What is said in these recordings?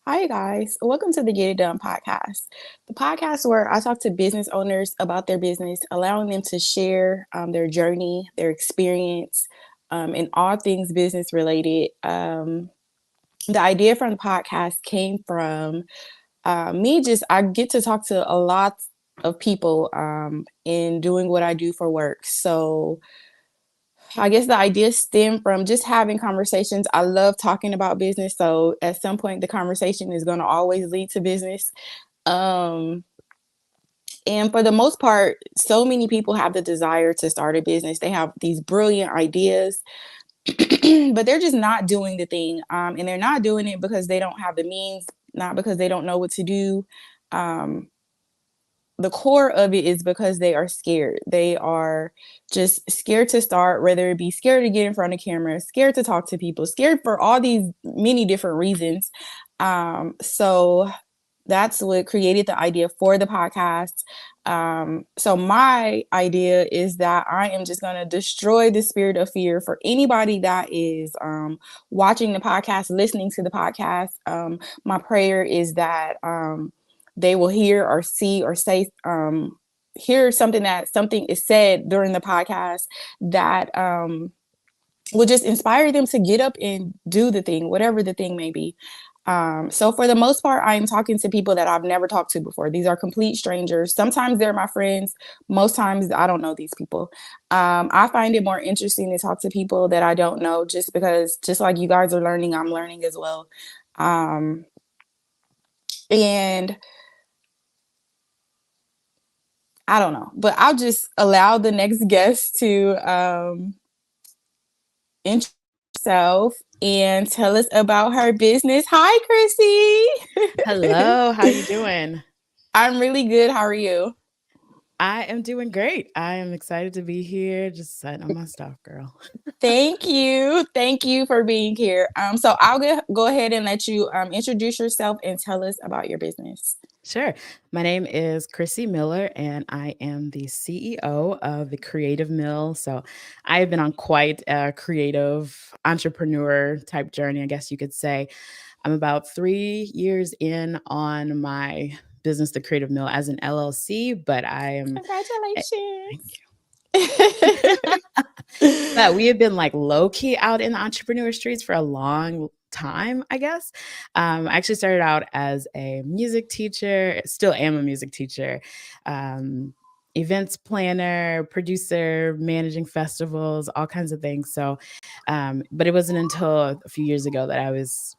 Hi, guys. Welcome to the Get It Done podcast, the podcast where I talk to business owners about their business, allowing them to share their journey, their experience, and all things business related. The idea from the podcast came from I get to talk to a lot of people in doing what I do for work. So, I guess the idea stemmed from just having conversations. I love talking about business. So at some point, the conversation is going to always lead to business. Um, and for the most part, so many people have the desire to start a business. They have these brilliant ideas, but they're just not doing the thing. And they're not doing it because they don't have the means, not because they don't know what to do. Um, the core of it is because they are scared. They are just scared to start, whether it be scared to get in front of camera, scared to talk to people, scared for all these many different reasons. So that's what created the idea for the podcast. So my idea is that I am just going to destroy the spirit of fear for anybody that is watching the podcast, listening to the podcast. My prayer is that they will hear or see or say hear something is said during the podcast that will just inspire them to get up and do the thing, whatever the thing may be. So for the most part, I'm talking to people that I've never talked to before. These are complete strangers. Sometimes they're my friends. Most times I don't know these people. I find it more interesting to talk to people that I don't know, just because, just like you guys are learning, I'm learning as well. Um, and I don't know, but I'll just allow the next guest to introduce herself and tell us about her business. Hi, Chrissy. Hello, how you doing? I'm really good. How are you? I am doing great. I am excited to be here, just setting up my stuff, girl. Thank you. Thank you for being here. So I'll go ahead and let you introduce yourself and tell us about your business. Sure. My name is Chrissy Miller, and I am the CEO of the Creative Mill. So I have been on quite a creative entrepreneur type journey, I guess you could say. I'm about 3 years in on my business, the Creative Mill, as an LLC, but I am. Thank Congratulations. you. But we have been like low key out in the entrepreneur streets for a long time, I guess. I actually started out as a music teacher, still am a music teacher, um, events planner, producer, managing festivals, all kinds of things. So, but it wasn't until a few years ago that I was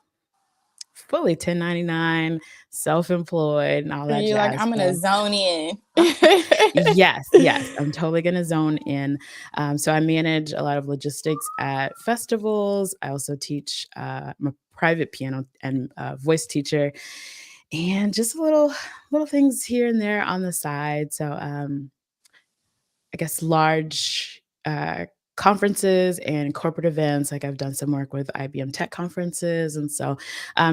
fully 1099, self-employed, and all And that you're like, jazz. I'm gonna So zone in. yes, yes, I'm totally going to zone in. So I manage a lot of logistics at festivals. I also teach. I'm a private piano and voice teacher, and just little things here and there on the side. So I guess large conferences and corporate events. Like I've done some work with IBM tech conferences. And so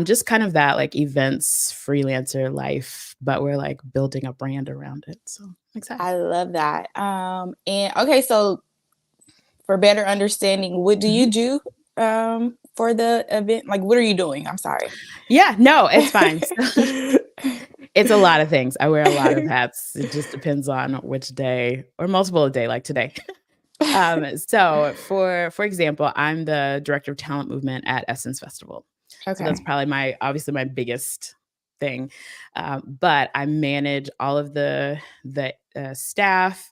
just kind of that like events freelancer life, but we're like building a brand around it. So I'm excited. I love that. And okay, so for better understanding, what do you Mhm. do for the event? Like, what are you doing? I'm sorry. Yeah, no, it's fine. So, it's a lot of things. I wear a lot of hats. It just depends on which day or multiple a day like today. So for example, I'm the director of talent movement at Essence Festival. So that's Okay. probably obviously my biggest thing. But I manage all of the staff,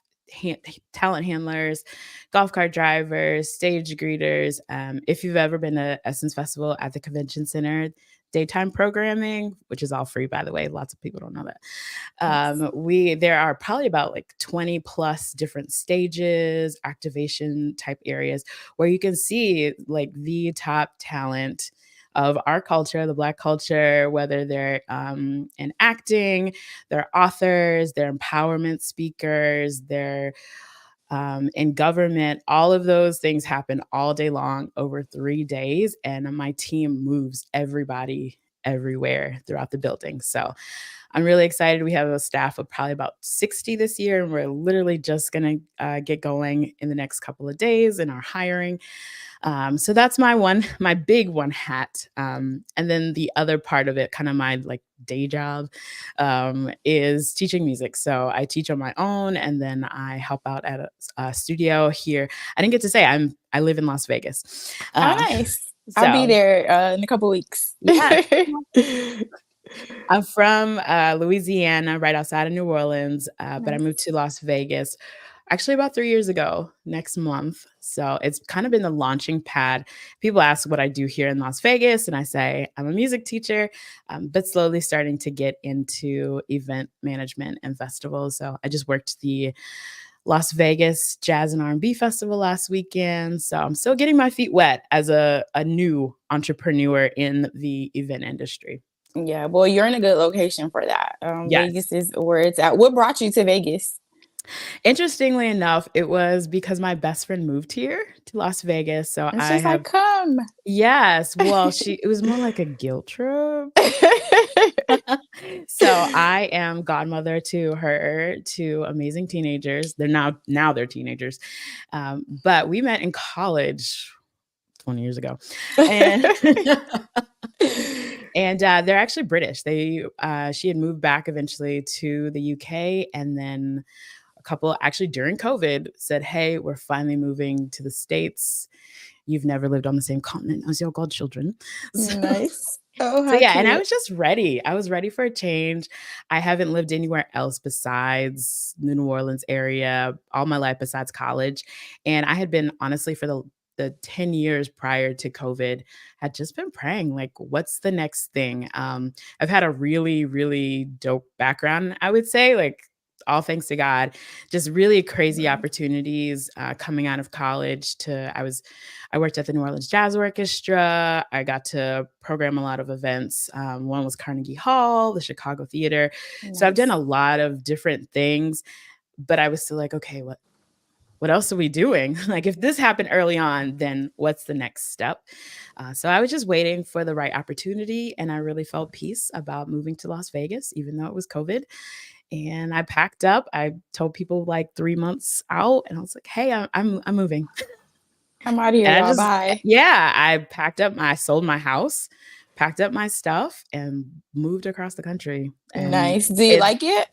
talent handlers, golf cart drivers, stage greeters. If you've ever been to Essence Festival at the Convention Center, daytime programming, which is all free, by the way. Lots of people don't know that. Yes. We there are probably about like 20 plus different stages, activation type areas where you can see like the top talent of our culture, the Black culture, whether they're in acting, they're authors, they're empowerment speakers, they're in government. All of those things happen all day long over 3 days, and my team moves everybody everywhere throughout the building. So I'm really excited. We have a staff of probably about 60 this year, and we're literally just going to get going in the next couple of days in our hiring. So that's my big one hat. And then the other part of it, kind of my like day job, is teaching music. So I teach on my own, and then I help out at a studio here. I didn't get to say I live in Las Vegas. Oh, Um, nice. I'll be so there in a couple weeks. yeah, I'm from Louisiana, right outside of New Orleans, but I moved Nice. to Las Vegas actually about 3 years ago next month. So it's kind of been the launching pad. People ask what I do here in Las Vegas, and I say I'm a music teacher, but slowly starting to get into event management and festivals. So I just worked the Las Vegas Jazz and R&B Festival last weekend. So I'm still getting my feet wet as a new entrepreneur in the event industry. Yeah, well, you're in a good location for that. Yes. Vegas is where it's at. What brought you to Vegas? Interestingly enough, it was because my best friend moved here to Las Vegas. So And I she's like, have, come. yes, well, it was more like a guilt trip. So I am godmother to her two amazing teenagers. They're now they're teenagers. But we met in college 20 years ago. And and they're actually British. She had moved back eventually to the UK, and then a couple actually during COVID said, "Hey, we're finally moving to the States. You've never lived on the same continent as your godchildren." So, Nice. Oh, so how yeah, and I cute. was just ready. I was ready for a change. I haven't lived anywhere else besides the New Orleans area all my life besides college. And I had been honestly for the 10 years prior to COVID, had just been praying, like, what's the next thing? I've had a really, really dope background, I would say, like, all thanks to God, just really crazy Mhm. opportunities coming out of college. I worked at the New Orleans Jazz Orchestra. I got to program a lot of events. One was Carnegie Hall, the Chicago Theater. So I've done Nice. a lot of different things, but I was still like, okay, what else are we doing? Like, if this happened early on, then what's the next step? So I was just waiting for the right opportunity, and I really felt peace about moving to Las Vegas, even though it was COVID. And I packed up. I told people like 3 months out, and I was like, "Hey, I'm moving." I'm out of here, And I y'all. just, Bye. yeah, I packed up. I sold my house, packed up my stuff, and moved across the country. And Nice. Do you it, like it?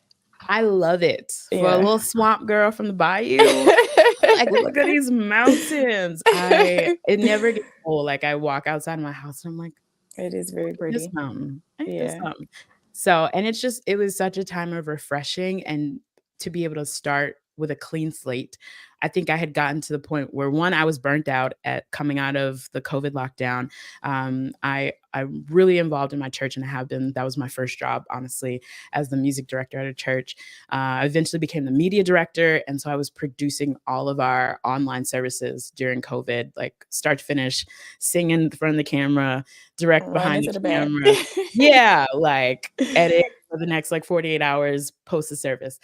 I love it. For a Yeah. little swamp girl from the bayou, I'm like, look at these mountains. It never gets old. Like, I walk outside my house and I'm like, It is look very at this pretty. mountain. Ain't this Yeah. something? So, and it was such a time of refreshing and to be able to start with a clean slate. I think I had gotten to the point where one, I was burnt out at coming out of the COVID lockdown. I'm really involved in my church, and I have been. That was my first job, honestly, as the music director at a church. I eventually became the media director, and so I was producing all of our online services during COVID, like start to finish, sing in front of the camera, direct Run behind into the the back. camera. Yeah, like edit for the next like 48 hours, post the service.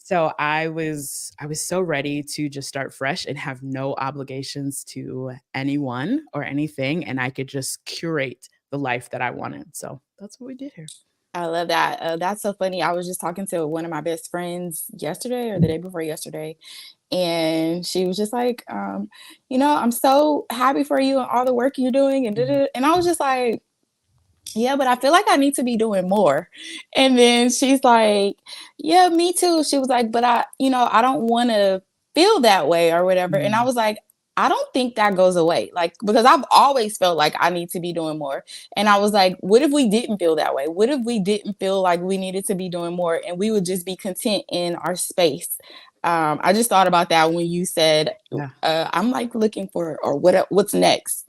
So I was so ready to just start fresh and have no obligations to anyone or anything, and I could just curate the life that I wanted. So that's what we did here. I love that. That's so funny. I was just talking to one of my best friends yesterday or the day before yesterday, and she was just like, I'm so happy for you and all the work you're doing, and Mhm. and I was just like, yeah, but I feel like I need to be doing more. And then she's like, yeah, me too. She was like, but I don't want to feel that way or whatever. And I Mhm. was like, I don't think that goes away. Like, because I've always felt like I need to be doing more. And I was like, what if we didn't feel that way? What if we didn't feel like we needed to be doing more and we would just be content in our space? I just thought about that when you said, Yeah. I'm like looking for, or what's next?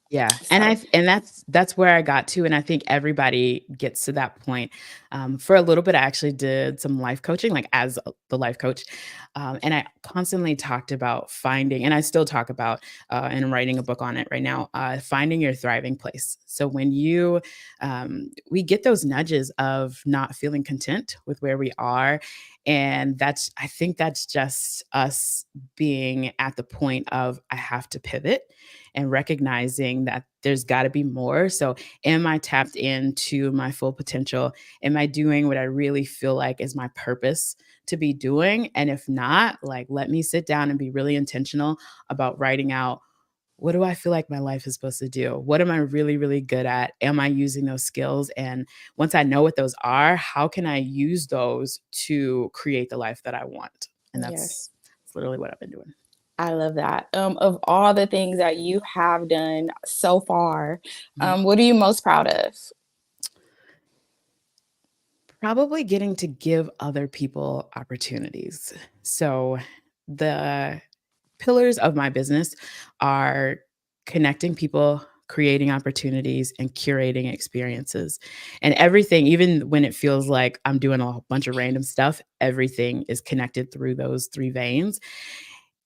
Yeah, So, and that's where I got to, and I think everybody gets to that point. For a little bit, I actually did some life coaching, like as the life coach, and I constantly talked about finding, and I still talk about, and I'm writing a book on it right now, finding your thriving place. So when we get those nudges of not feeling content with where we are, and I think that's just us being at the point of I have to pivot. and recognizing that there's got to be more. So am I tapped into my full potential? Am I doing what I really feel like is my purpose to be doing? And if not, like, let me sit down and be really intentional about writing out, what do I feel like my life is supposed to do? What am I really, really good at? Am I using those skills? And once I know what those are, how can I use those to create the life that I want? And Yes. that's literally what I've been doing. I love that. Of all the things that you have done so far, Mhm. what are you most proud of? Probably getting to give other people opportunities. So the pillars of my business are connecting people, creating opportunities, and curating experiences. And everything, even when it feels like I'm doing a bunch of random stuff, everything is connected through those three veins.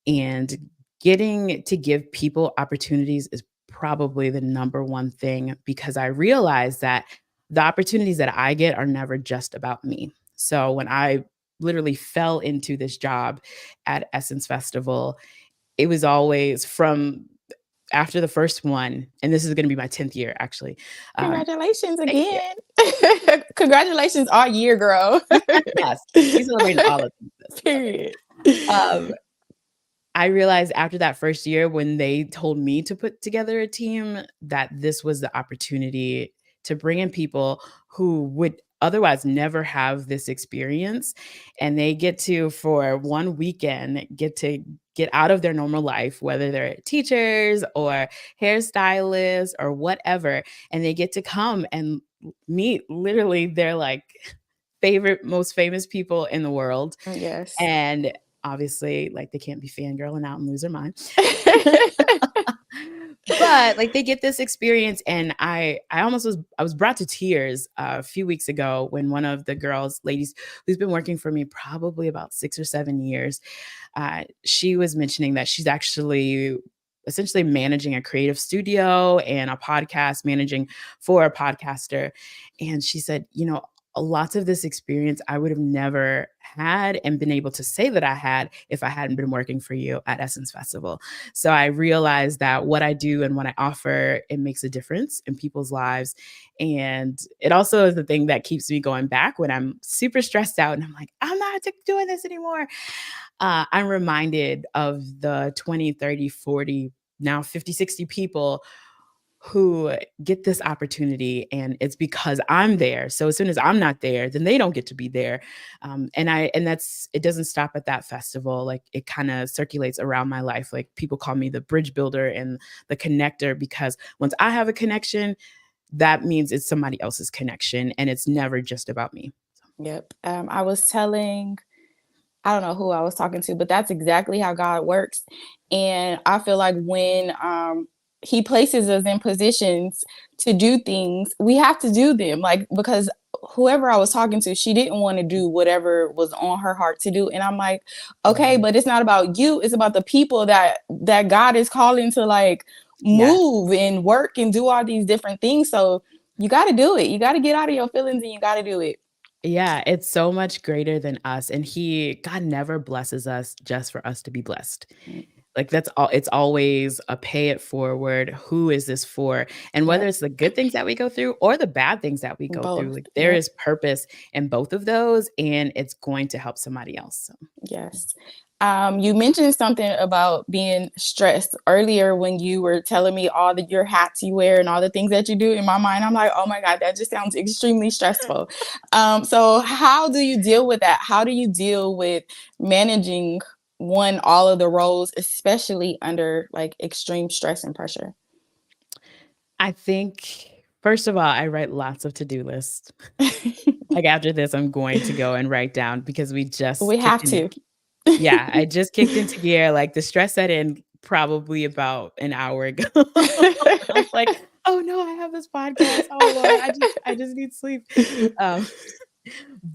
And getting to give people opportunities is probably the number one thing, because I realize that the opportunities that I get are never just about me. So when I literally fell into this job at Essence Festival, it was always from after the first one, and this is gonna be my 10th year, actually. Um, Congratulations Thank you. again. Congratulations all year, girl. Yes, we celebrating all of this. Period. Um, I realized after that first year, when they told me to put together a team, that this was the opportunity to bring in people who would otherwise never have this experience. And they get to, for one weekend, get to get out of their normal life, whether they're teachers or hairstylists or whatever. And they get to come and meet literally their like favorite, most famous people in the world. Yes. And obviously, like, they can't be fangirling out and lose their mind. But like, they get this experience, and I was brought to tears a few weeks ago when one of the ladies who's been working for me probably about 6 or 7 years, she was mentioning that she's actually essentially managing a creative studio and a podcast, managing for a podcaster. And she said, lots of this experience I would have never had and been able to say that I had if I hadn't been working for you at Essence Festival. So I realized that what I do and what I offer, it makes a difference in people's lives. And it also is the thing that keeps me going back when I'm super stressed out and I'm like, I'm not doing this anymore. I'm reminded of the 20, 30, 40, now 50, 60 people who get this opportunity, and it's because I'm there. So as soon as I'm not there, then they don't get to be there. It doesn't stop at that festival. Like, it kind of circulates around my life. Like, people call me the bridge builder and the connector, because once I have a connection, that means it's somebody else's connection, and it's never just about me. Yep. I was telling, I don't know who I was talking to, but that's exactly how God works. And I feel like when he places us in positions to do things, we have to do them. Like, because whoever I was talking to, she didn't want to do whatever was on her heart to do. And I'm like, okay, Mhm. but it's not about you. It's about the people that God is calling to, like, Yes. move and work and do all these different things. So you got to do it. You got to get out of your feelings and you got to do it. Yeah, it's so much greater than us. And God never blesses us just for us to be blessed. Mm, Like, that's all. It's always a pay it forward. Who is this for? And whether yep. it's the good things that we go through or the bad things that we go through, Both. like, there Yep. is purpose in both of those, and it's going to help somebody else. So, Yes. You mentioned something about being stressed earlier when you were telling me all your hats you wear and all the things that you do. In my mind, I'm like, oh my God, that just sounds extremely stressful. So how do you deal with that? How do you deal with managing all of the roles, especially under like extreme stress and pressure? I think, first of all, I write lots of to-do lists. Like, after this, I'm going to go and write down, because we We just have kicked to. into yeah, I just kicked into gear. Like, the stress set in probably about an hour ago. I was like, "Oh no, I have this podcast. Oh Lord, I just need sleep." Um,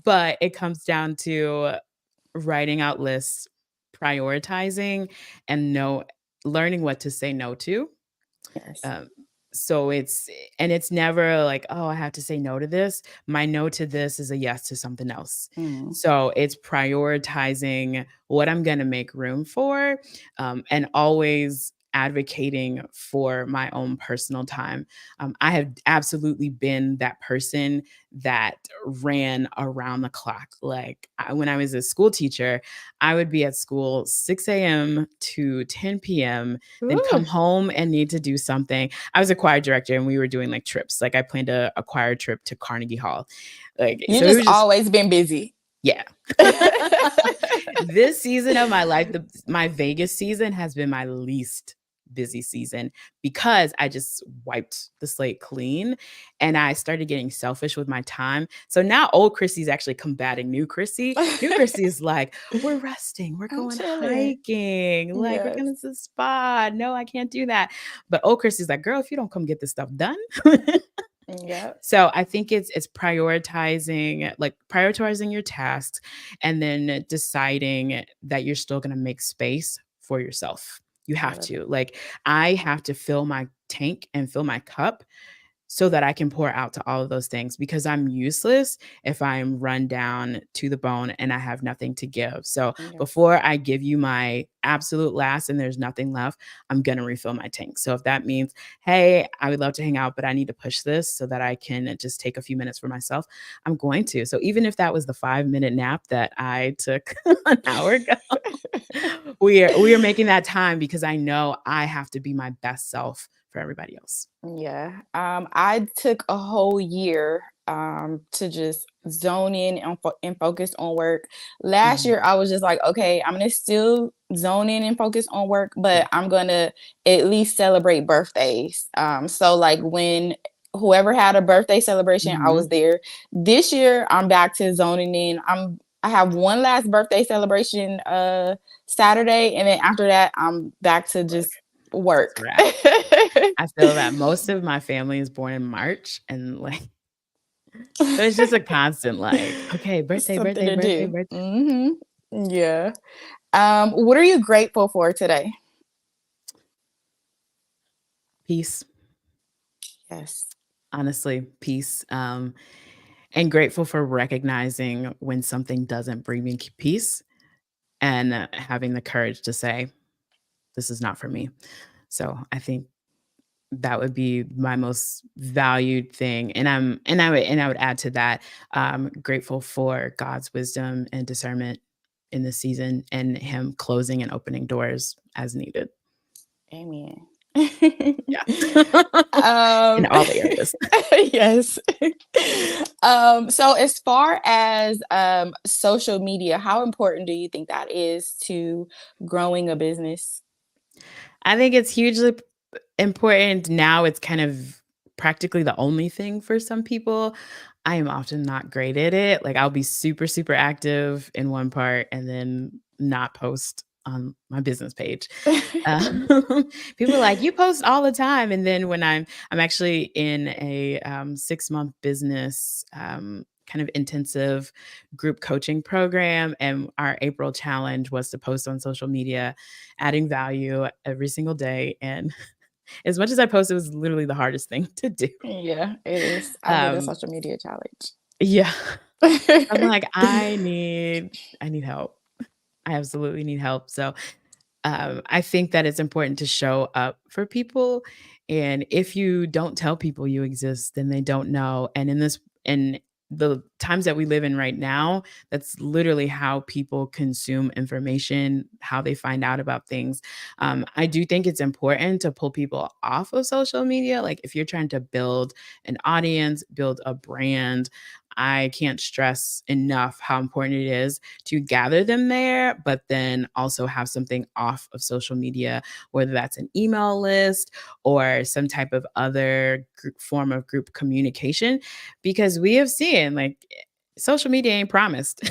but it comes down to writing out lists, prioritizing, and learning what to say no to. Yes. Um, so it's never like, "Oh, I have to say no to this." My no to this is a yes to something else. Mm, So it's prioritizing what I'm gonna make room for, and always advocating for my own personal time. I have absolutely been that person that ran around the clock. Like when I was a school teacher, I would be at school 6 a.m. to 10 p.m., then Ooh, come home and need to do something. I was a choir director and we were doing like trips. Like I planned a choir trip to Carnegie Hall. Like, you so it just was just, always been busy. yeah. This season of my life, my Vegas season has been my least busy season because I just wiped the slate clean and I started getting selfish with my time. So now old Chrissy's actually combating new Chrissy. New Chrissy is like, we're resting, we're I'm going chilling. hiking, like we're Yes. going to the spa. No, I can't do that. But old Chrissy's like, girl, if you don't come get this stuff done. Yep. So I think it's prioritizing your tasks and then deciding that you're still going to make space for yourself. You I have love it. to. Like I have to fill my tank and fill my cup so that I can pour out to all of those things because I'm useless if I'm run down to the bone and I have nothing to give. So Yes. before I give you my absolute last and there's nothing left, I'm going to refill my tank. So if that means, hey, I would love to hang out, but I need to push this so that I can just take a few minutes for myself, I'm going to. So even if that was the 5-minute nap that I took an hour ago, we are making that time because I know I have to be my best self for everybody else. Yeah. I took a whole year to just zone in and focus on work. Last Mhm. year, I was just like, okay, I'm gonna still zone in and focus on work, Yeah. but I'm gonna at least celebrate birthdays. So like when whoever had a birthday celebration, I Mhm. was there. This year, I'm back to zoning in. I have one last birthday celebration Saturday, and then after that, I'm back to Work. just It's a work. wrap. I feel that most of my family is born in March and like so it's just a constant like, okay, birthday, Something birthday, to birthday, do. birthday. Yeah. What are you grateful for today? Peace, Yes. honestly, peace. And grateful for recognizing when something doesn't bring me peace and having the courage to say, this is not for me. So I think that would be my most valued thing, and I would add to that, grateful for God's wisdom and discernment in this season and him closing and opening doors as needed. Amen. Yeah. In um, all the areas. yes. So as far as social media, how important do you think that is to growing a business? I think it's hugely important now. It's kind of practically the only thing for some people. I am often not great at it. Like I'll be super, super active in one part and then not post on my business page. Um, People are like, "You post all the time," and then when I'm actually in a 6-month business kind of intensive group coaching program, and our April challenge was to post on social media, adding value every single day. And as much as I post, it was literally the hardest thing to do. Yeah, it is. I did a Um, social media challenge. yeah, I'm like, I need help. I absolutely need help. So I think that it's important to show up for people. And if you don't tell people you exist, then they don't know. And in the times that we live in right now, that's literally how people consume information, how they find out about things. I do think it's important to pull people off of social media. Like if you're trying to build an audience, build a brand, I can't stress enough how important it is to gather them there, but then also have something off of social media, whether that's an email list or some type of other form of group communication, because we have seen like social media ain't promised.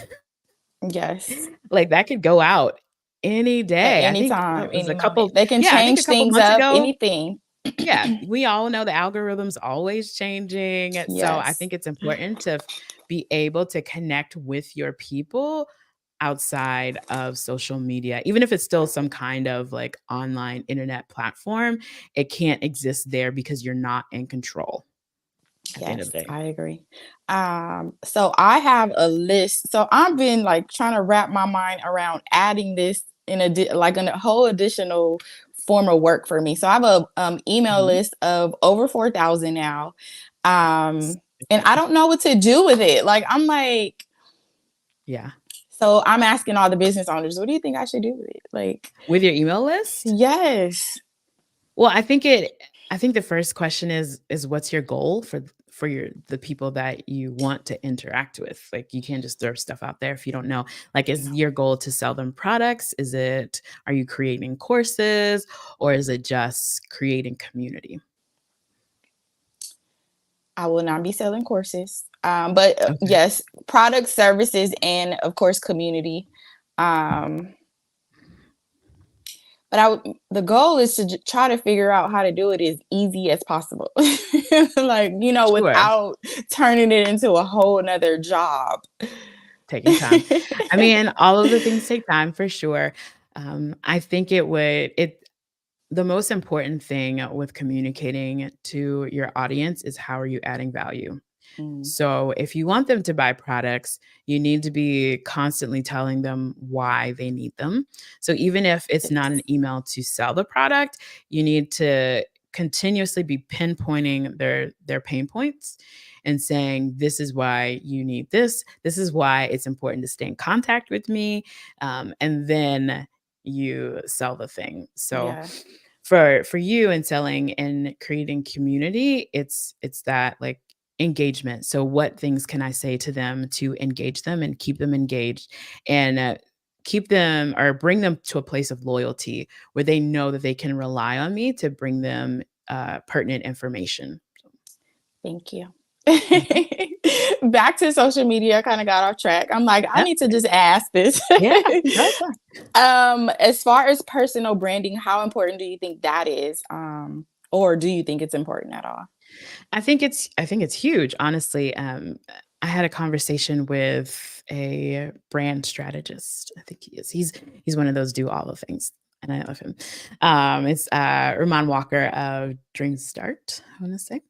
Yes. Like that could go out any At day. I any think time, it was any a moment. couple, They can yeah, I think a change couple things months up, ago. anything. Yeah, we all know the algorithm's always changing. So I Yes. think it's important to be able to connect with your people outside of social media. Even if it's still some kind of like online internet platform, it can't exist there because you're not in control at the end of Yes, the day. I agree. So I have a list. So I've been like trying to wrap my mind around adding this in like in a whole additional form of work for me. So I have a email Mhm. list of over 4,000 now. And Super. I don't know what to do with it. Like, I'm like, Yeah. so I'm asking all the business owners, what do you think I should do with it? Like, With your email list? yes. Well, I think the first question is what's your goal for the people that you want to interact with? Like, you can't just throw stuff out there if you don't know. Like, is your goal to sell them products? Are you creating courses, or is it just creating community? I will not be selling courses. But Okay. yes, products, services, and of course, community. Um, but the goal is to try to figure out how to do it as easy as possible. Like, Sure. without turning it into a whole nother job. Taking time. I mean, all of the things take time for sure. I think the most important thing with communicating to your audience is how are you adding value? Mm, So if you want them to buy products, you need to be constantly telling them why they need them. So even if it's not yes. an email to sell the product, you need to continuously be pinpointing their pain points and saying, this is why you need this. This is why it's important to stay in contact with me. And then you sell the thing. So Yeah. for you in selling and creating community, it's that like engagement. So what things can I say to them to engage them and keep them engaged, and keep them or bring them to a place of loyalty where they know that they can rely on me to bring them pertinent information. Thank you. Mhm. Back to social media, kind of got off track. I'm like, I Yep. need to just ask this. Yeah. Go for As far as personal branding, how important do you think that is? Or do you think it's important at all? I think it's huge, honestly. I had a conversation with a brand strategist. I think he is. He's one of those do all the things, and I love him. It's Ramon Walker of Dream Start, I want to say,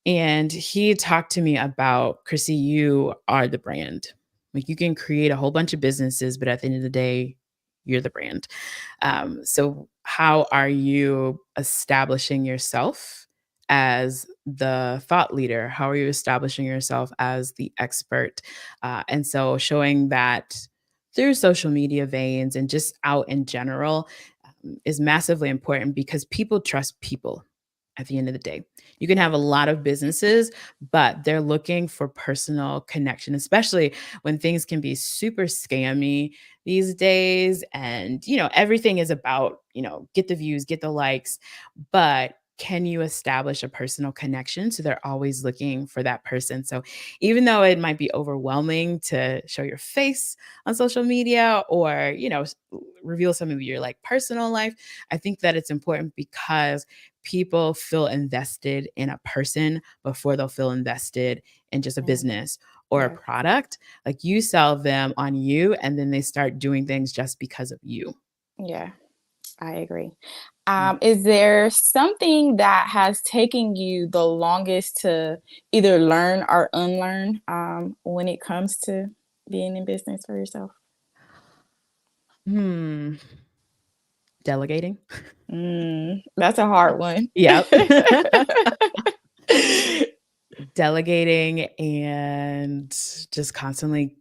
and he talked to me about, Chrissy, you are the brand. Like, you can create a whole bunch of businesses, but at the end of the day, you're the brand. So how are you establishing yourself as the thought leader? How are you establishing yourself as the expert? And so showing that through social media veins and just out in general is massively important, because people trust people at the end of the day. You can have a lot of businesses, but they're looking for personal connection, especially when things can be super scammy these days. And, everything is about, get the views, get the likes, but can you establish a personal connection? So they're always looking for that person. So even though it might be overwhelming to show your face on social media, or, reveal some of your like personal life, I think that it's important because people feel invested in a person before they'll feel invested in just a Yeah. business or a Yeah. product. Like, you sell them on you, and then they start doing things just because of you. Yeah. I agree. Mm. Is there something that has taken you the longest to either learn or unlearn when it comes to being in business for yourself? Hmm. Delegating. That's a hard one. Yep. Delegating and just constantly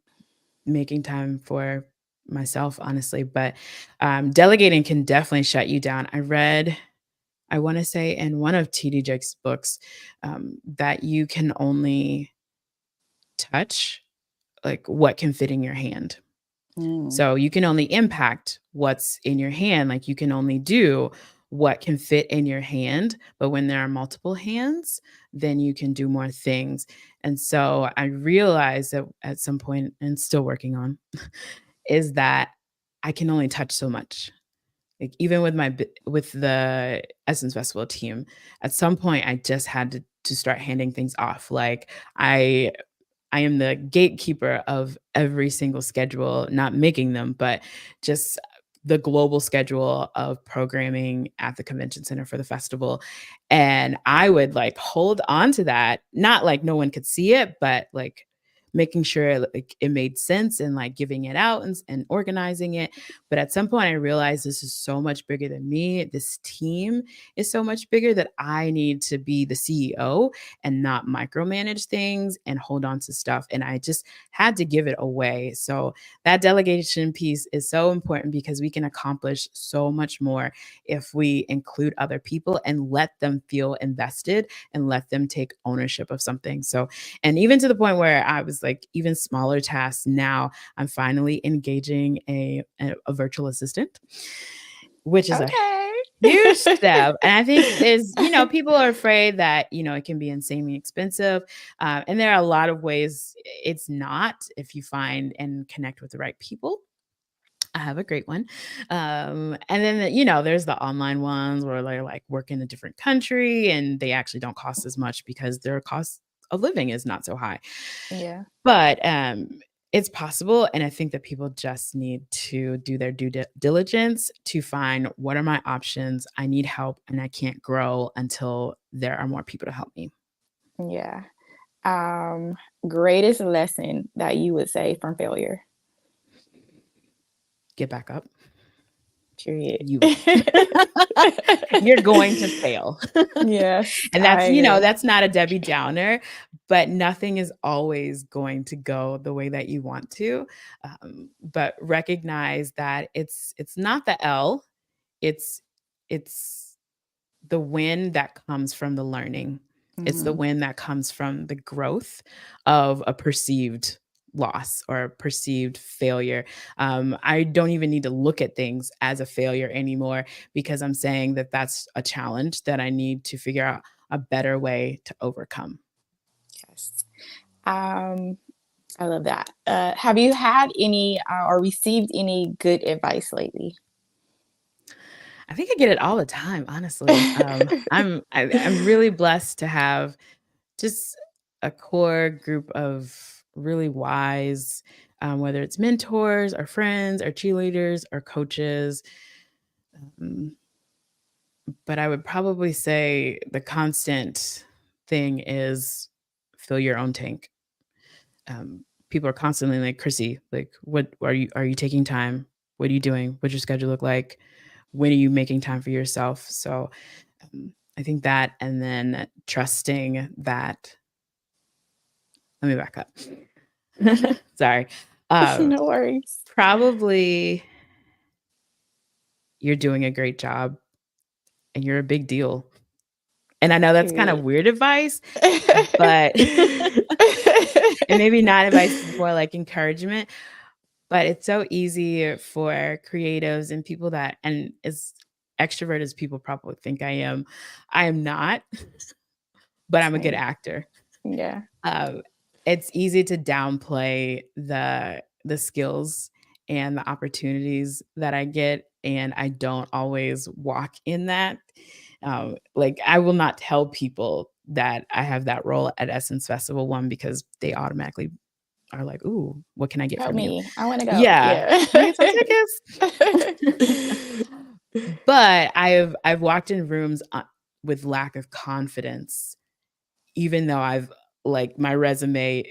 making time for myself, honestly. But delegating can definitely shut you down. I want to say in one of TD Jake's books, that you can only touch like what can fit in your hand. Mm, So you can only impact what's in your hand. Like, you can only do what can fit in your hand. But when there are multiple hands, then you can do more things. And so I realized that at some point, and still working on, is that I can only touch so much. Like, even with with the Essence Festival team, at some point I just had to start handing things off. Like, I am the gatekeeper of every single schedule, not making them, but just the global schedule of programming at the convention center for the festival. And I would like hold on to that, not like no one could see it, but like making sure like it made sense and like giving it out and organizing it. But at some point I realized this is so much bigger than me. This team is so much bigger that I need to be the CEO and not micromanage things and hold on to stuff. And I just had to give it away. So that delegation piece is so important because we can accomplish so much more if we include other people and let them feel invested and let them take ownership of something. So, and even to the point where I was like, even smaller tasks now, I'm finally engaging a virtual assistant, which is a Okay. huge step. And I think there's, people are afraid that, it can be insanely expensive. And there are a lot of ways it's not if you find and connect with the right people. I have a great one. And then, there's the online ones where they're like work in a different country and they actually don't cost as much because their cost of living is not so high. Yeah. But it's possible. And I think that people just need to do their due diligence to find what are my options. I need help and I can't grow until there are more people to help me. Yeah. Greatest lesson that you would say from failure? Get back up. Period. You're going to fail. Yes. And I agree. that's not a Debbie Downer, but nothing is always going to go the way that you want to. But recognize that it's not the L, it's the win that comes from the learning. It's the win that comes from the growth of a perceived loss or a perceived failure. I don't even need to look at things as a failure anymore because I'm saying that that's a challenge that I need to figure out a better way to overcome. Yes. I love that. Have you had any or received any good advice lately? I think I get it all the time, honestly. I'm really blessed to have just a core group of really wise, whether it's mentors or friends or cheerleaders or coaches. But I would probably say the constant thing is fill your own tank. People are constantly like, Chrissy, like, what are you taking time? What are you doing? What's your schedule look like? When are you making time for yourself? So I think that, and then trusting that. Let me back up. Sorry. No worries. Probably you're doing a great job and you're a big deal. And I know that's kind of weird advice, but and maybe not advice, more like encouragement. But it's so easy for creatives and people that, and as extrovert as people probably think I am not, but I'm a good actor. Yeah. It's easy to downplay the skills and the opportunities that I get, and I don't always walk in that. Like I will not tell people that I have that role at Essence Festival One because they automatically are like, "Ooh, what can I get Help from you?" me. I want to go. Yeah. Yeah. Can I get some tickets? But I've walked in rooms with lack of confidence, even though I've like my resume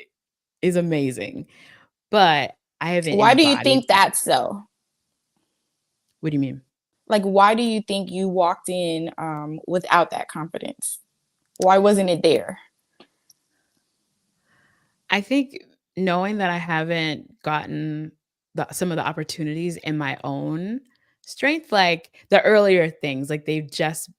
is amazing, but I haven't Why do you embodied think that. that's so? What do you mean? Like, why do you think you walked in without that confidence? Why wasn't it there? I think knowing that I haven't gotten some of the opportunities in my own strength, like the earlier things, like they've just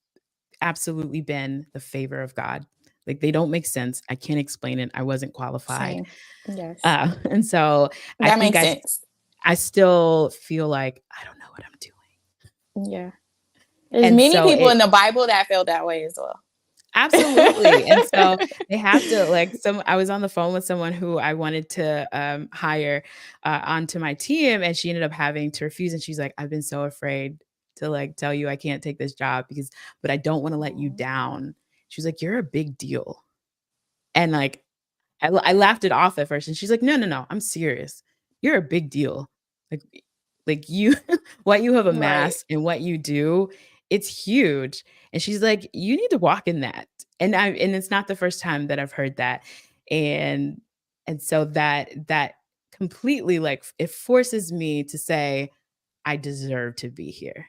absolutely been the favor of God. Like they don't make sense. I can't explain it. I wasn't qualified. Same. Yes. And so I That think makes sense. I still feel like I don't know what I'm doing. Yeah. There's And many so people in the Bible that felt that way as well. absolutely. And so they have to like I was on the phone with someone who I wanted to hire onto my team and she ended up having to refuse. And she's like, I've been so afraid to like tell you I can't take this job but I don't want to let you down. She was like, you're a big deal. And like, I laughed it off at first and she's like, no, I'm serious. You're a big deal. Like you, what you have amassed and what you do, it's huge. And she's like, you need to walk in that. And it's not the first time that I've heard that. And And so that completely, like, it forces me to say, I deserve to be here.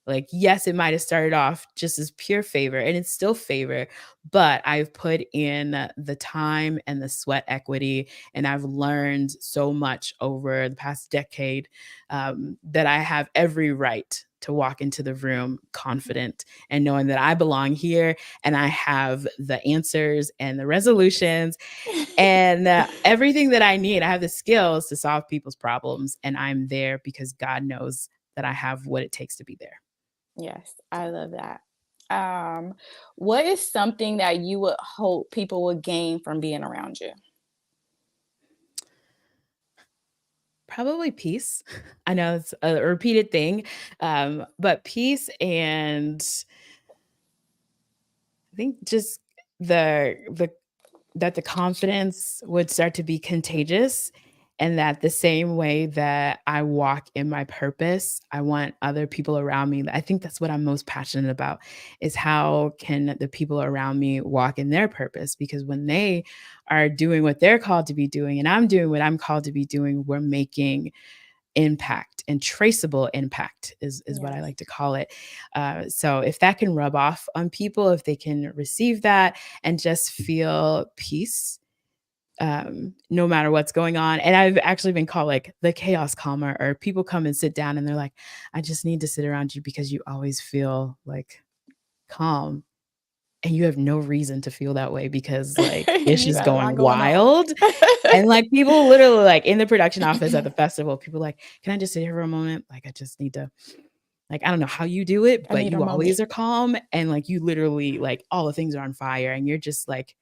Like, yes, it might have started off just as pure favor, and it's still favor, but I've put in the time and the sweat equity, and I've learned so much over the past decade, that I have every right to walk into the room confident and knowing that I belong here and I have the answers and the resolutions and everything that I need. I have the skills to solve people's problems, and I'm there because God knows that I have what it takes to be there. Yes, I love that. What is something that you would hope people would gain from being around you? Probably peace. I know it's a repeated thing, but peace, and I think just the that the confidence would start to be contagious, and that the same way that I walk in my purpose, I want other people around me. I think that's what I'm most passionate about, is how can the people around me walk in their purpose? Because when they are doing what they're called to be doing and I'm doing what I'm called to be doing, we're making impact, and traceable impact is what I Yes. like to call it. So if that can rub off on people, if they can receive that and just feel peace, no matter what's going on. And I've actually been called like the chaos calmer, or people come and sit down and they're like, I just need to sit around you because you always feel like calm. And you have no reason to feel that way because like ish You is got a lot going going on. wild. And like people literally like in the production office at the festival, people like, can I just sit here for a moment? Like I just need to, like, I don't know how you do it, I but need a you moment. always are calm. And like you literally like all the things are on fire and you're just like,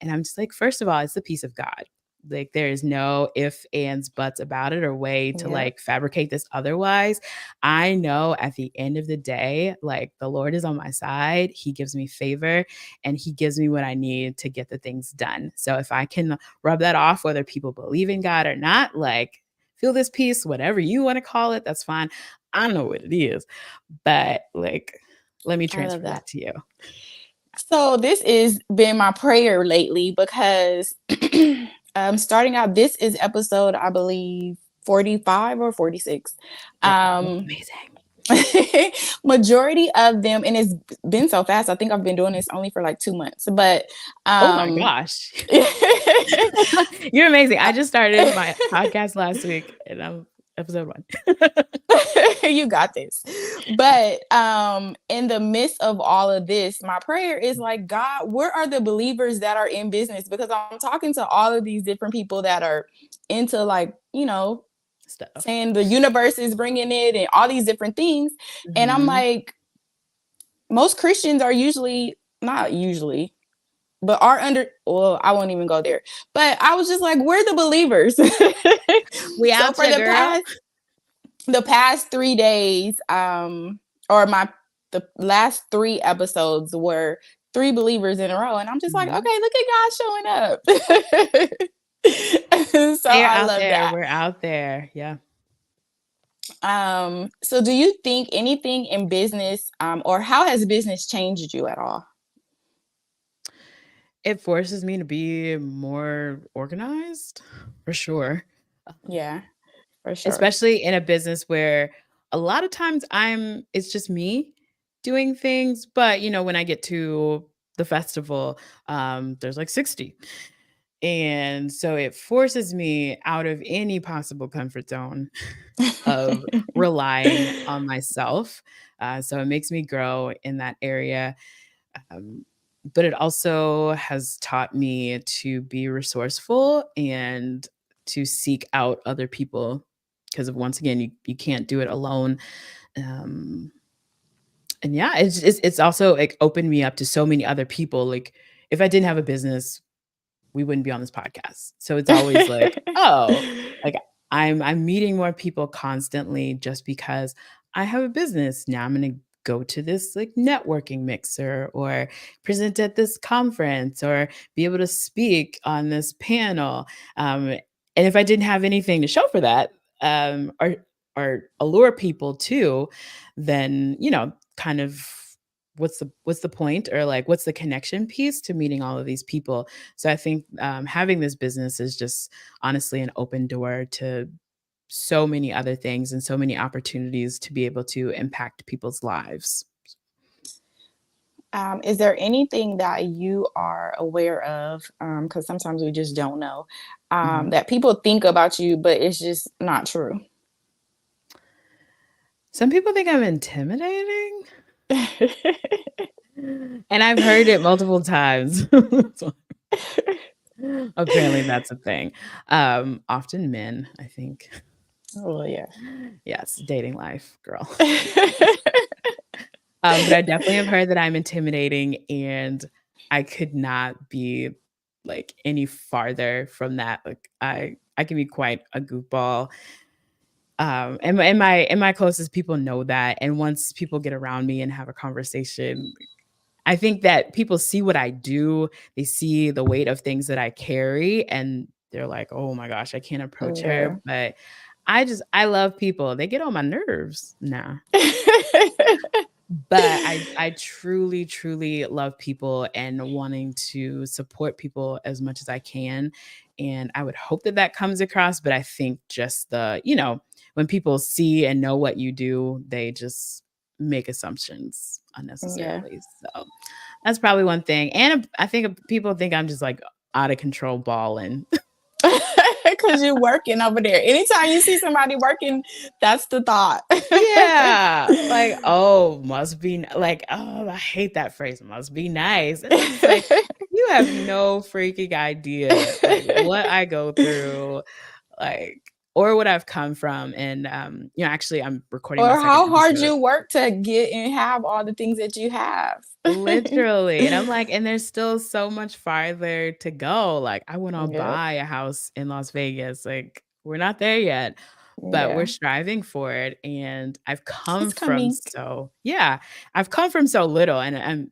and I'm just like, first of all, it's the peace of God. Like there is no ifs, ands, buts about it or way to Yep. like fabricate this otherwise. I know at the end of the day, like the Lord is on my side. He gives me favor and he gives me what I need to get the things done. So if I can rub that off, whether people believe in God or not, like feel this peace, whatever you want to call it, that's fine. I don't know what it is, but like, let me I love transfer that. that to you. So this has been my prayer lately because starting out, this is episode, I believe, 45 or 46. Oh, Um, amazing. Majority of them, and it's been so fast. I think I've been doing this only for like 2 months, but Oh my um, gosh. You're amazing. I just started my podcast last week and I'm episode 1. you got this. But in the midst of all of this, my prayer is like, God, where are the believers that are in business? Because I'm talking to all of these different people that are into, like, Stuff. saying the universe is bringing it and all these different things. And I'm Mhm. like, most Christians are usually, not usually, but are under, well, I won't even go there. But I was just like, we're the believers. We So out for ya, girl. the past 3 days, or the last 3 episodes were 3 believers in a row. And I'm just like, Mhm. okay, look at God showing up. So They're I out love there. that. We're out there. Yeah. So do you think anything in business, or how has business changed you at all? It forces me to be more organized for sure. Yeah, for sure. Especially in a business where a lot of times it's just me doing things, but when I get to the festival, there's like 60. And so it forces me out of any possible comfort zone of relying on myself. So it makes me grow in that area. Um, but it also has taught me to be resourceful and to seek out other people because of once again, you can't do it alone. Um, and yeah, it's also like opened me up to so many other people. Like if I didn't have a business, we wouldn't be on this podcast. So it's always like, oh, like I'm meeting more people constantly just because I have a business. Now I'm gonna go to this like networking mixer or present at this conference or be able to speak on this panel. And if I didn't have anything to show for that, or allure people to, then kind of what's the point, or like what's the connection piece to meeting all of these people. So I think having this business is just honestly an open door to so many other things and so many opportunities to be able to impact people's lives. Is there anything that you are aware of? Because sometimes we just don't know, Mhm. that people think about you, but it's just not true. Some people think I'm intimidating, and I've heard it multiple times. So apparently that's a thing. Often men, I think. Oh yeah. Yes, dating life, girl. But I definitely have heard that I'm intimidating, and I could not be like any farther from that. Like I can be quite a goofball. And my closest people know that. And once people get around me and have a conversation, I think that people see what I do. They see the weight of things that I carry, and they're like, "Oh my gosh, I can't approach her." Yeah. But I love people. They get on my nerves. Nah. But I truly, truly love people and wanting to support people as much as I can, and I would hope that that comes across, but I think just when people see and know what you do, they just make assumptions Yeah. unnecessarily. So, that's probably one thing, and I think people think I'm just, like, out of control balling. Because you're working over there. Anytime you see somebody working, that's the thought. Yeah, like, "Oh, must be n," like, oh, I hate that phrase, "must be nice," and I'm just like, "You have no freaking idea, like, what I go through, like, or what I've come from," and, actually, I'm recording my Or 2nd how hard episode. you work to get and have all the things that you have. Literally, and I'm like, and there's still so much farther to go, like, I wanna Yep. buy a house in Las Vegas, like, we're not there yet, but we're Yeah. striving for it, and It's coming. I've come from so little, and,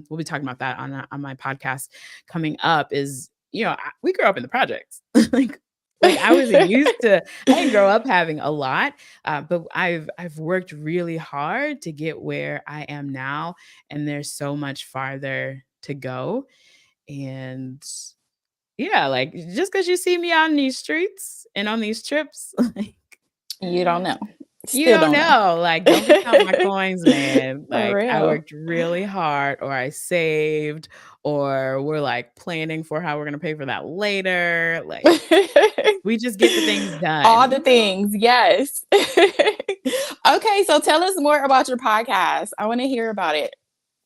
we'll be talking about that on my podcast coming up is, we grew up in the projects. Like I wasn't used to I didn't grow up having a lot, but I've worked really hard to get where I am now, and there's so much farther to go, and yeah, like, just because you see me out in these streets and on these trips, like, You don't know. you Still don't don't know. know, like, don't be counting my coins, man, For like, I real. worked really hard, or I saved, or we're, like, planning for how we're gonna pay for that later, like, we just get the things All done, the things. Yes. Okay, so tell us more about your podcast. I want to hear about it.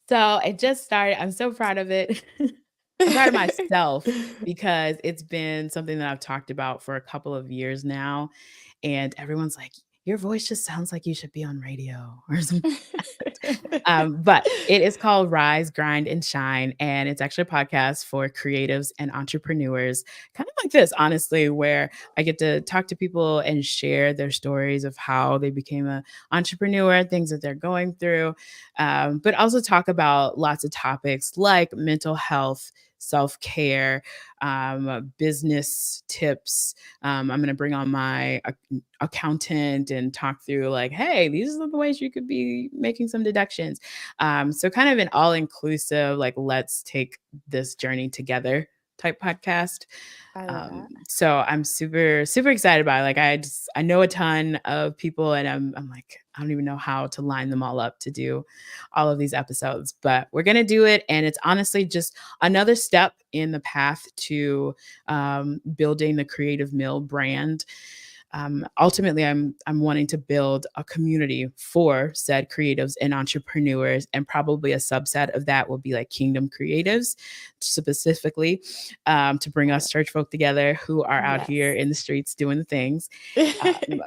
So, it just started. I'm so proud of it. I'm proud of myself because it's been something that I've talked about for a couple of years now, and everyone's like, "Your voice just sounds like you should be on radio or something." But it is called Rise, Grind, and Shine, and it's actually a podcast for creatives and entrepreneurs, kind of like this, honestly, where I get to talk to people and share their stories of how they became an entrepreneur, things that they're going through, but also talk about lots of topics like mental health, self care, business tips. I'm going to bring on my accountant and talk through, like, hey, these are the ways you could be making some deductions. So, kind of an all inclusive, like, let's take this journey together type podcast. I love that. So I'm super, super excited about it. Like, I know a ton of people, and I'm like, I don't even know how to line them all up to do all of these episodes, but we're gonna do it. And it's honestly just another step in the path to building the Creative Mill brand. Ultimately, I'm wanting to build a community for said creatives and entrepreneurs, and probably a subset of that will be like Kingdom Creatives, specifically, to bring us church folk together who are out here Yes. in the streets doing the things. Um,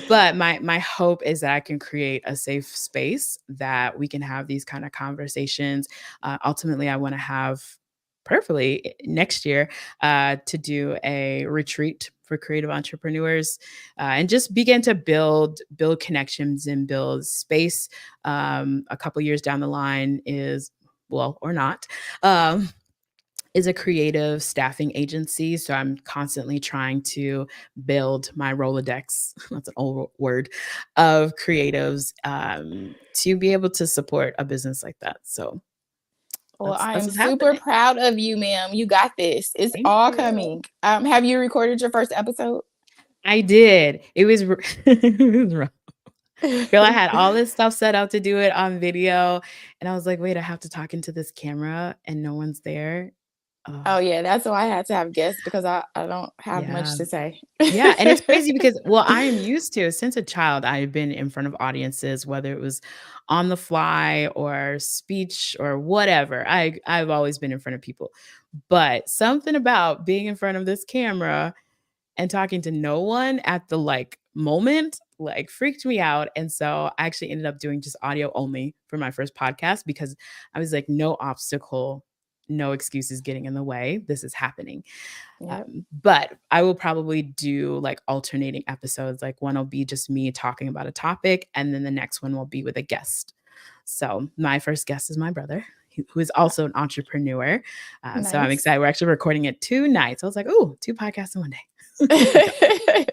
but my hope is that I can create a safe space that we can have these kind of conversations. Ultimately, I want to have prayerfully next year to do a retreat for creative entrepreneurs, and just begin to build connections and build space. A couple years down the line is, well, or not. Um, is a creative staffing agency. So I'm constantly trying to build my Rolodex, that's an old word, of creatives to be able to support a business like that. So Well, I that's am what's super happening. proud of you, ma'am. You got this. It's Thank all you. coming. Have you recorded your first episode? I did. It was, it was rough. Girl, I had all this stuff set up to do it on video. And I was like, wait, I have to talk into this camera and no one's there. Oh Oh, yeah, that's why I had to have guests because I don't have yeah. much to say. Yeah, and it's crazy because, well, I am used to since a child, I've been in front of audiences, whether it was on the fly or speech or whatever. I've always been in front of people. But something about being in front of this camera and talking to no one at the like moment like freaked me out. And so I actually ended up doing just audio only for my first podcast because I was like, no obstacle, no excuses getting in the way. This is happening. Yep. But I will probably do like alternating episodes. Like one will be just me talking about a topic, and then the next one will be with a guest. So my first guest is my brother, who is also an entrepreneur. So I'm Nice. excited. We're actually recording it 2 nights. I was like, oh, 2 podcasts in one day.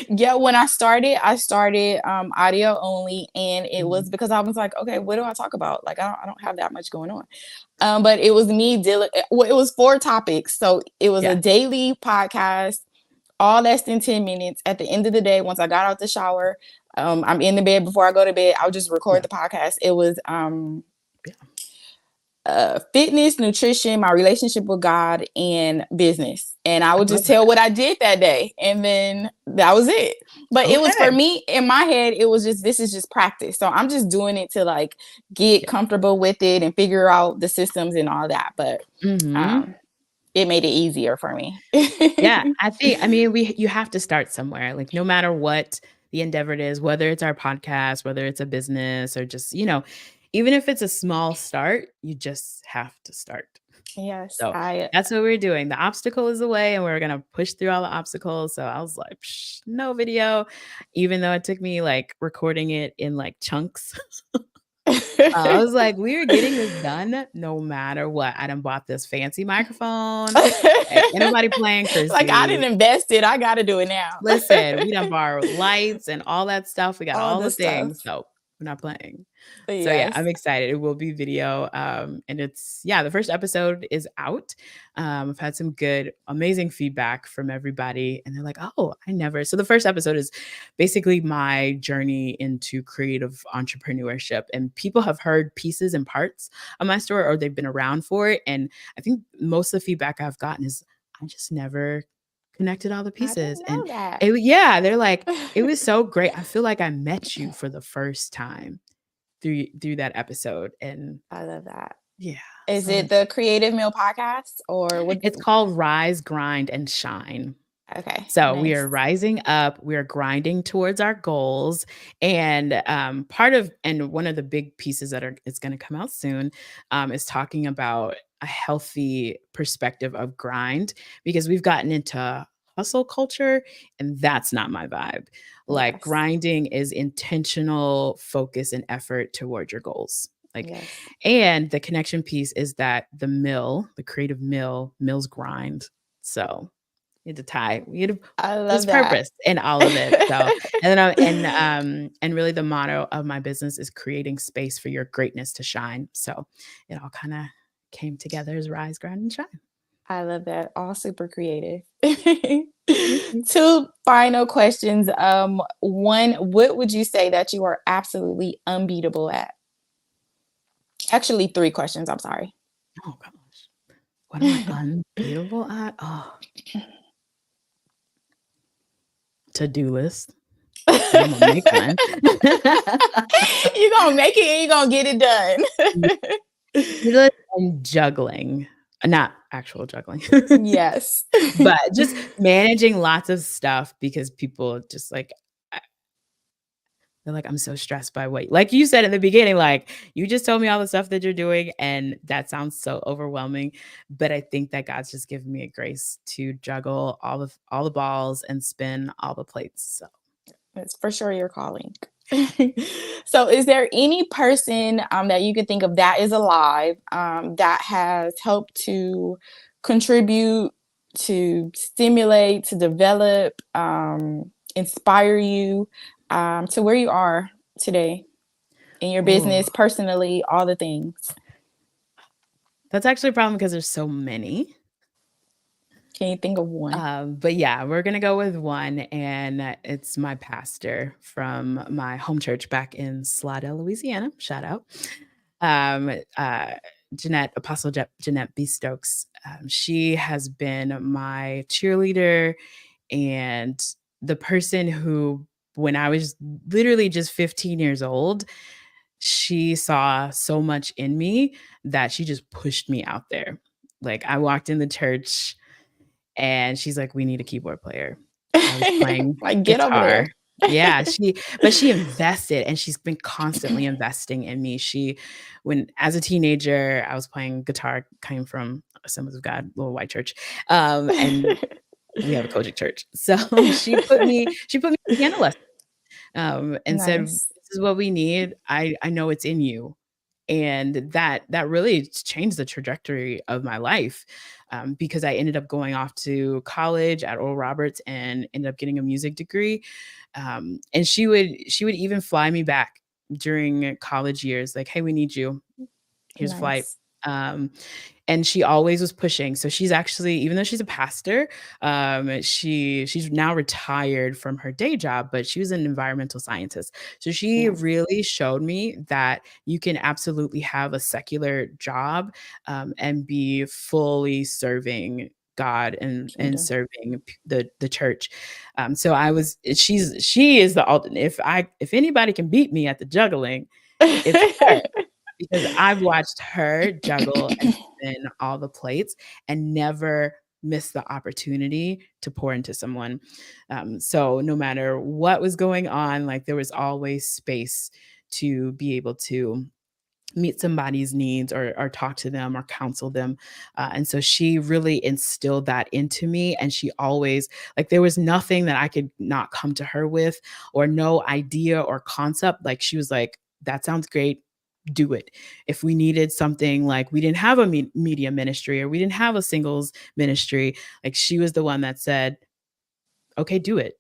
Yeah, when I started audio only, and it Mhm. was because I was like, okay, what do I talk about? Like I don't have that much going on. But it was me dealing. Well, it was 4 topics, so it was a Yeah. daily podcast, all less than 10 minutes. At the end of the day, once I got out the shower, I'm in the bed before I go to bed. I'll just record Yeah. the podcast. It was Yeah. fitness, nutrition, my relationship with God, and business. And I I would love just tell that. what I did that day. And then that was it. But it was for Okay. me in my head, it was just, this is just practice. So I'm just doing it to like get Yeah. comfortable with it and figure out the systems and all that. But Mhm. um, it made it easier for me. Yeah, I mean, you have to start somewhere, like, no matter what the endeavor is, whether it's our podcast, whether it's a business or just, even if it's a small start, you just have to start. Yes, So, that's what we're doing. The obstacle is the way, and we're gonna push through all the obstacles, so I was like, "Psh, no video," even though it took me, like, recording it in, like, chunks. I was like, "We are getting this done no matter what." I done bought this fancy microphone. Like, ain't nobody playing like I didn't Chrissy. invest it. I got to do it now. Listen, we done borrowed lights and all that stuff. We got All all the the stuff. things, so we're not playing. So yeah, Yes. I'm excited. It will be video, and the first episode is out. I've had some good, amazing feedback from everybody, and they're like, "Oh, I never." So the first episode is basically my journey into creative entrepreneurship, and people have heard pieces and parts of my story, or they've been around for it, and I think most of the feedback I've gotten is I just never connected all the I pieces, didn't and know that. yeah, they're like, "It was so great. I feel like I met you for the first time." Through that episode, and I love that. yeah, Is so it the Creative Meal podcast or what? it's called Rise, Grind, and Shine. Okay, So we nice. are rising up, we are grinding towards our goals, and one of the big pieces that is going to come out soon is talking about a healthy perspective of grind, because we've gotten into hustle culture, and that's not my vibe. Like, Yes, grinding is intentional focus and effort toward your goals. Like, yes. and the connection piece is that the creative mills grind. So I there's love that. purpose in all of it. So, and really the motto of my business is creating space for your greatness to shine. So it all kind of came together as Rise, Grind, and Shine. I love that. All super creative. Thank you. 2 final questions. One, what would you say that you are absolutely unbeatable at? Actually, 3 questions. I'm sorry. Oh gosh. What am I unbeatable at? Oh, to-do list. Because I'm gonna make one. You gonna make it and you gonna get it done. To-do list and juggling. Not actual juggling. Yes. But just managing lots of stuff, because people just like, I they're like, "I'm so stressed by what," like you said in the beginning, like, "You just told me all the stuff that you're doing, and that sounds so overwhelming." But I think that God's just given me a grace to juggle all the balls and spin all the plates, so It's for sure your calling. So, is there any person that you could think of that is alive that has helped to contribute, to stimulate, to develop, inspire you to where you are today in your business, Oh, personally, all the things? that's actually a problem because there's so many. Can you think of one? But yeah, we're gonna go with one, and it's my pastor from my home church back in Slidell, Louisiana. Shout out, um, uh, Jeanette, Apostle Jeanette B. Stokes. She has been my cheerleader and the person who, when I was literally just 15 years old, she saw so much in me that she just pushed me out there. Like I walked in the church and she's like, "We need a keyboard player." I was playing Like, get over guitar. there. Yeah, she invested and she's been constantly investing in me. When as a teenager, I was playing guitar, came from Assemblies of God, little white church. And we have a Kojic church. So she put me in piano lessons, and said, Nice. "This is what we need. I know it's in you." And that really changed the trajectory of my life, because I ended up going off to college at Oral Roberts and ended up getting a music degree. And she would even fly me back during college years, like, "Hey, we need you. Here's a flight." Nice. Um, and she always was pushing. So she's actually, even though she's a pastor, she's now retired from her day job, but she was an environmental scientist. So she Nice. really showed me that you can absolutely have a secular job, and be fully serving God and Kingdom. serving the church. So she is the alternate. If anybody can beat me at the juggling, it's her, because I've watched her juggle and spin all the plates and never miss the opportunity to pour into someone. So no matter what was going on, like there was always space to be able to meet somebody's needs or talk to them or counsel them. And so she really instilled that into me. And she always, like, there was nothing that I could not come to her with, or no idea or concept. Like, she was like, "That sounds great. Do it." If we needed something, like we didn't have a media ministry or we didn't have a singles ministry, like she was the one that said, "Okay, do it."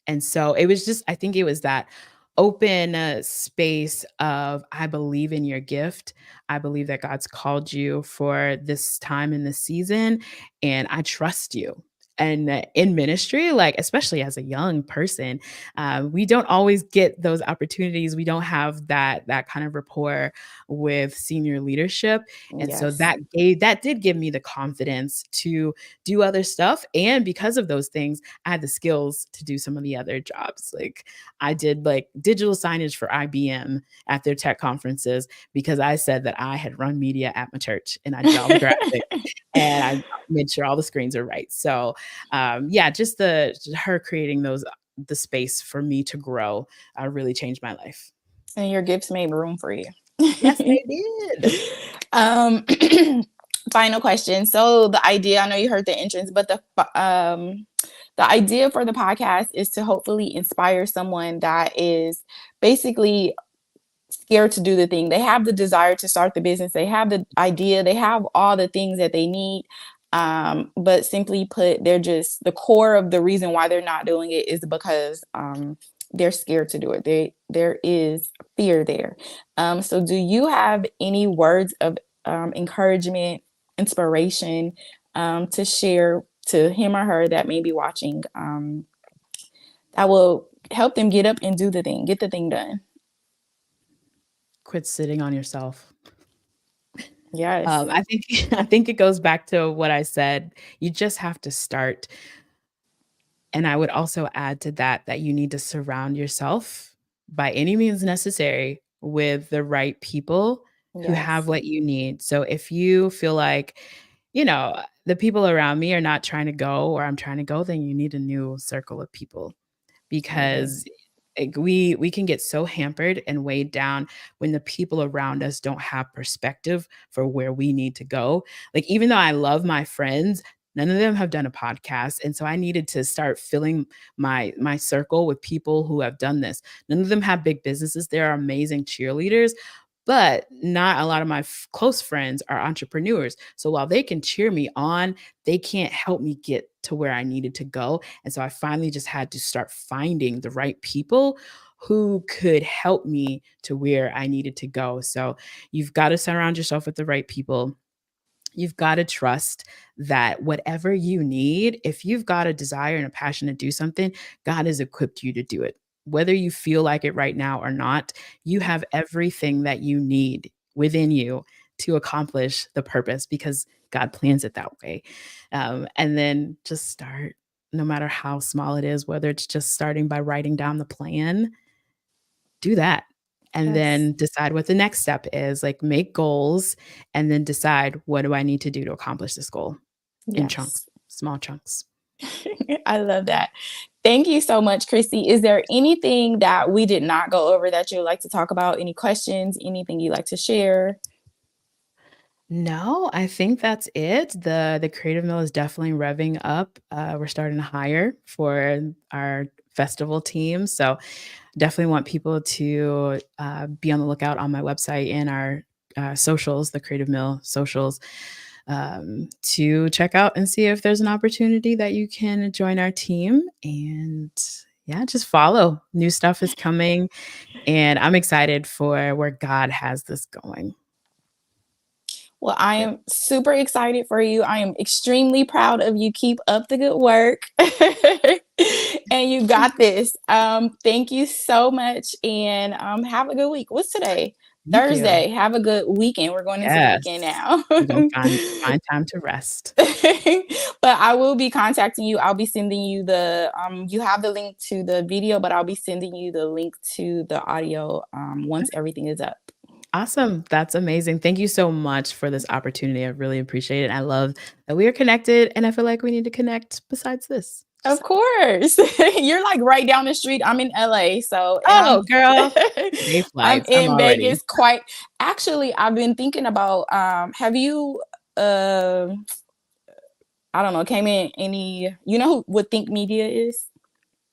And so it was just, I think it was that open space of, "I believe in your gift. I believe that God's called you for this time in this season, and I trust you." And in ministry, like especially as a young person, we don't always get those opportunities. We don't have that kind of rapport with senior leadership, and so Yes. that did give me the confidence to do other stuff. And because of those things, I had the skills to do some of the other jobs. Like I did like digital signage for IBM at their tech conferences because I said that I had run media at my church and I did all the graphics and I made sure all the screens are right. So yeah, just her creating the space for me to grow really changed my life. And your gifts made room for you. Yes, they did. um, Final question. So the idea, I know you heard the entrance, but the idea for the podcast is to hopefully inspire someone that is basically scared to do the thing. They have the desire to start the business. They have the idea. They have all the things that they need. But simply put, they're just, the core of the reason why they're not doing it is because they're scared to do it. There is fear there. So do you have any words of encouragement, inspiration to share to him or her that may be watching, that will help them get up and do the thing, get the thing done? Quit sitting on yourself. Yes. I think I think it goes back to what I said. You just have to start. And I would also add to that you need to surround yourself by any means necessary with the right people who have Yes. what you need. So if you feel like, the people around me are not trying to go or I'm trying to go, then you need a new circle of people, Absolutely. because we can get so hampered and weighed down when the people around us don't have perspective for where we need to go. Like even though I love my friends, None of them have done a podcast. And so I needed to start filling my circle with people who have done this. None of them have big businesses. They're amazing cheerleaders, but not a lot of my close friends are entrepreneurs. So while they can cheer me on, they can't help me get to where I needed to go. And so I finally just had to start finding the right people who could help me to where I needed to go. So you've got to surround yourself with the right people. You've got to trust that whatever you need, if you've got a desire and a passion to do something, God has equipped you to do it. Whether you feel like it right now or not, you have everything that you need within you to accomplish the purpose because God plans it that way. And then just start, no matter how small it is, whether it's just starting by writing down the plan, do that. And Yes. then decide what the next step is, like make goals and then decide what do I need to do to accomplish this goal in chunks, Yes. small chunks. I love that. Thank you so much, Chrissy. Is there anything that we did not go over that you'd like to talk about? Any questions? Anything you'd like to share? No, I think that's it. The creative mill is definitely revving up. We're starting to hire for our festival team. So definitely want people to be on the lookout on my website and our socials, the Creative Mill socials, to check out and see if there's an opportunity that you can join our team. And yeah, just follow. New stuff is coming. And I'm excited for where God has this going. Well, I Yeah. am super excited for you. I am extremely proud of you. Keep up the good work. And you got this. Thank you so much. And have a good week. What's today? Thank you. Thursday. Have a good weekend. We're going into the weekend Yes. now. I'm gonna find time to rest. But I will be contacting you. I'll be sending you the you have the link to the video, but I'll be sending you the link to the audio once everything is up. Awesome. That's amazing. Thank you so much for this opportunity. I really appreciate it. I love that we are connected, and I feel like we need to connect besides this. Of So, course. You're like right down the street. I'm in LA. So, and oh, girl, day I'm flights. I'm in already. Vegas quite actually I've been thinking about have you I don't know, came in any you know what Think Media is?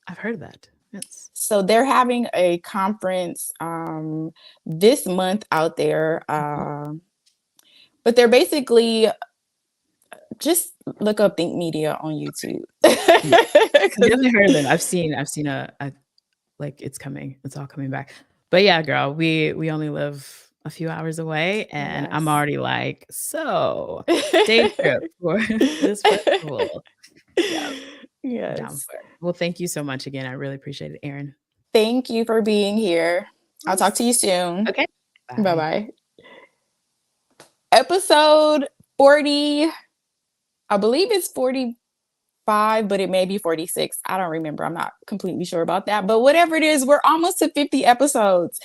I've heard of that. Yes. So they're having a conference this month out there. Mhm. But they're basically just look up Think Media on YouTube. Yeah, I've 'Cause definitely heard of them. I've seen a like it's coming. It's all coming back. But yeah, girl, we only live a few hours away, and I'm yes. already like, so day trip for this festival. Yeah, down Yes. for it. Well, thank you so much again. I really appreciate it, Erin. Thank you for being here. I'll talk to Yes. you soon. Okay. Bye Bye. bye. Episode 40, I believe it's 45, but it may be 46. I don't remember. I'm not completely sure about that. But whatever it is, we're almost to 50 episodes.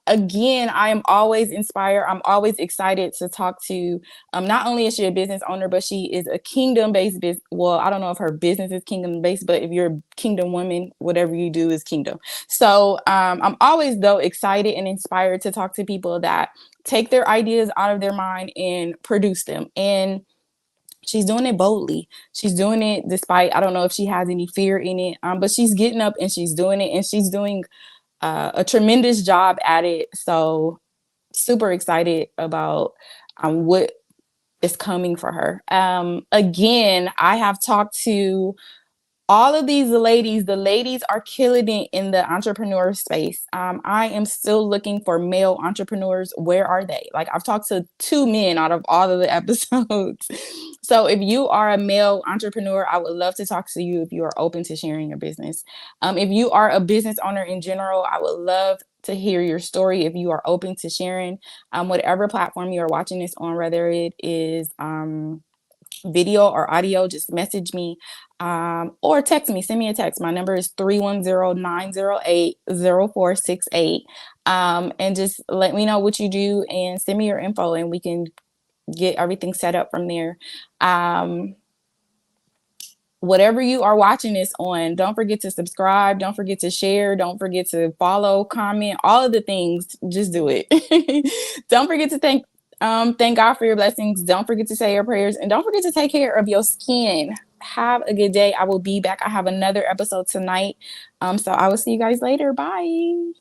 Again, I am always inspired. I'm always excited to talk to not only is she a business owner, but she is a kingdom-based business. Well, I don't know if her business is kingdom-based, but if you're a kingdom woman, whatever you do is kingdom. So I'm always though excited and inspired to talk to people that take their ideas out of their mind and produce them. And she's doing it boldly. She's doing it despite, I don't know if she has any fear in it, but she's getting up and she's doing it, and she's doing a tremendous job at it. So super excited about what is coming for her. Again, I have talked to all of these ladies. The ladies are killing it in the entrepreneur space. I am still looking for male entrepreneurs. Where are they? Like, I've talked to 2 men out of all of the episodes. So if you are a male entrepreneur, I would love to talk to you if you are open to sharing your business. If you are a business owner in general, I would love to hear your story if you are open to sharing. Whatever platform you are watching this on, whether it is video or audio, just message me or text me. Send me a text. My number is 310-908-0468. And just let me know what you do and send me your info, and we can get everything set up from there. Whatever you are watching this on, don't forget to subscribe, don't forget to share, don't forget to follow, comment, all of the things. Just do it. Don't forget to thank Thank God for your blessings. Don't forget to say your prayers and don't forget to take care of your skin. Have a good day. I will be back. I have another episode tonight. So I will see you guys later. Bye.